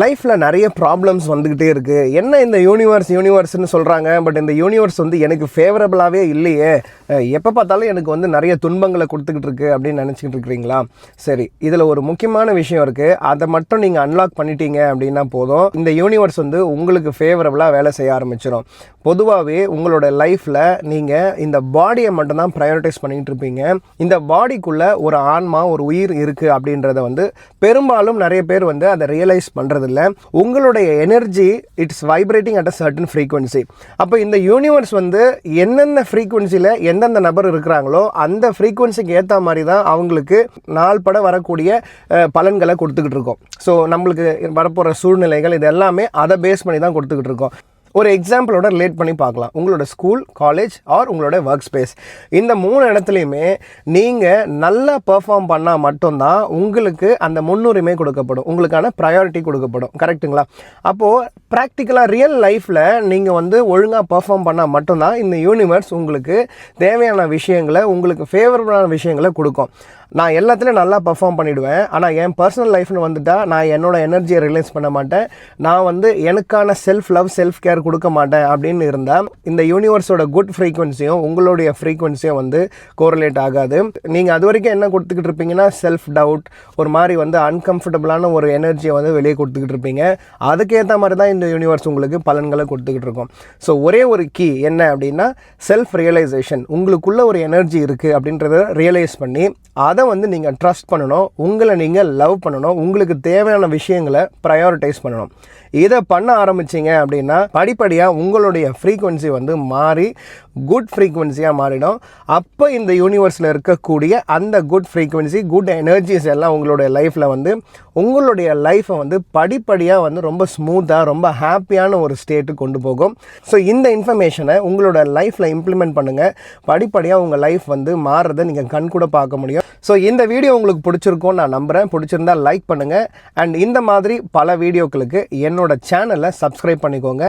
லைஃப்பில் நிறைய ப்ராப்ளம்ஸ் வந்துக்கிட்டே இருக்குது. என்ன இந்த யூனிவர்ஸ்னு சொல்கிறாங்க, பட் இந்த யூனிவர்ஸ் வந்து எனக்கு ஃபேவரபுளாகவே இல்லையே, எப்போ பார்த்தாலும் எனக்கு வந்து நிறைய துன்பங்களை கொடுத்துக்கிட்டு இருக்கு அப்படின்னு நினச்சிக்கிட்டு இருக்கிறீங்களா? சரி, இதில் ஒரு முக்கியமான விஷயம் இருக்குது. அதை மட்டும் நீங்கள் அன்லாக் பண்ணிட்டீங்க அப்படின்னா போதும், இந்த யூனிவர்ஸ் வந்து உங்களுக்கு ஃபேவரபுளாக வேலை செய்ய ஆரம்பிச்சிடும். பொதுவாகவே உங்களோட லைஃப்பில் நீங்கள் இந்த பாடியை மட்டும்தான் ப்ரையாரிட்டைஸ் பண்ணிகிட்டு இருப்பீங்க. இந்த பாடிக்குள்ளே ஒரு ஆன்மா, ஒரு உயிர் இருக்குது அப்படின்றத வந்து பெரும்பாலும் நிறைய பேர் வந்து அதை ரியலைஸ் பண்ணுறதில்ல. உங்களுடைய energy it's vibrating at a certain frequency. அப்போ இந்த யூனிவர்ஸ் வந்து என்னென்ன ஃப்ரீக்வன்சியில் எந்தெந்த நபர் இருக்கிறாங்களோ அந்த ஃப்ரீக்வன்சிக்கு ஏற்ற மாதிரி தான் அவங்களுக்கு நாள்பட வரக்கூடிய பலன்களை கொடுத்துக்கிட்டு இருக்கோம். ஸோ நம்மளுக்கு வரப்போகிற சூழ்நிலைகள் இது எல்லாமே அதை பேஸ் பண்ணி தான் கொடுத்துக்கிட்டு இருக்கோம். ஒரு எக்ஸாம்பிளோட ரிலேட் பண்ணி பார்க்கலாம். உங்களோட ஸ்கூல், காலேஜ் ஆர் உங்களோட ஒர்க் ஸ்பேஸ், இந்த 3 இடத்துலையுமே நீங்கள் நல்லா பெர்ஃபார்ம் பண்ணால் மட்டும்தான் உங்களுக்கு அந்த முன்னுரிமை கொடுக்கப்படும், உங்களுக்கான ப்ரையாரிட்டி கொடுக்கப்படும். கரெக்டுங்களா? அப்போது ப்ராக்டிக்கலாக ரியல் லைஃப்பில் நீங்கள் வந்து ஒழுங்காக பெர்ஃபார்ம் பண்ணால் மட்டும்தான் இந்த யூனிவர்ஸ் உங்களுக்கு தேவையான விஷயங்களை, உங்களுக்கு ஃபேவரபுளான விஷயங்களை கொடுக்கும். நான் எல்லாத்துலேயும் நல்லா பர்ஃபார்ம் பண்ணிவிடுவேன், ஆனால் என் பர்சனல் லைஃப்னு வந்துட்டால் நான் என்னோடய எனர்ஜியை ரிலீஸ் பண்ண மாட்டேன், நான் வந்து எனக்கான செல்ஃப் லவ், செல்ஃப் கேர் கொடுக்க மாட்டேன் அப்படின்னு இருந்தால் இந்த யூனிவர்ஸோட குட் ஃப்ரீக்வன்சியும் உங்களுடைய ஃப்ரீக்வன்சியும் வந்து கோரிலேட் ஆகாது. நீங்கள் அது வரைக்கும் என்ன கொடுத்துக்கிட்டு இருப்பீங்கன்னா செல்ஃப் டவுட், ஒரு மாதிரி வந்து அன்கம்ஃபர்டபுளான ஒரு எனர்ஜியை வந்து வெளியே கொடுத்துக்கிட்டு இருப்பீங்க. அதுக்கேற்ற மாதிரி தான் இந்த யூனிவர்ஸ் உங்களுக்கு பலன்களை கொடுத்துக்கிட்டு இருக்கும். ஸோ ஒரே ஒரு கீ என்ன அப்படின்னா செல்ஃப் ரியலைசேஷன். உங்களுக்குள்ள ஒரு எனர்ஜி இருக்குது அப்படின்றத ரியலைஸ் பண்ணி அதை வந்து நீங்கள் ட்ரஸ்ட் பண்ணணும், உங்களை நீங்கள் லவ் பண்ணணும், உங்களுக்கு தேவையான விஷயங்களை ப்ரையாரிட்டைஸ் பண்ணணும். இதை பண்ண ஆரம்பிச்சிங்க அப்படின்னா படிப்படியாக உங்களுடைய ஃப்ரீக்வன்சி வந்து மாறி குட் ஃப்ரீக்வன்சியாக மாறிடும். அப்போ இந்த யூனிவர்ஸில் இருக்கக்கூடிய அந்த குட் ஃப்ரீக்வன்சி, குட் எனர்ஜிஸ் எல்லாம் உங்களுடைய லைஃப்பில் வந்து உங்களுடைய லைஃப்பை வந்து படிப்படியாக வந்து ரொம்ப ஸ்மூத்தாக, ரொம்ப ஹாப்பியான ஒரு ஸ்டேட்டுக்கு கொண்டு போகும். ஸோ இந்த இன்ஃபர்மேஷனை உங்களோட லைஃப்பில் இம்ப்ளிமெண்ட் பண்ணுங்கள். படிப்படியாக உங்கள் லைஃப் வந்து மாறுறதை நீங்கள் கண் கூட பார்க்க முடியும். ஸோ இந்த வீடியோ உங்களுக்கு பிடிச்சிருக்கும்னு நான் நம்புகிறேன். பிடிச்சிருந்தால் லைக் பண்ணுங்கள். அண்ட் இந்த மாதிரி பல வீடியோக்களுக்கு என்னோட சேனலை சப்ஸ்கிரைப் பண்ணிக்கோங்க.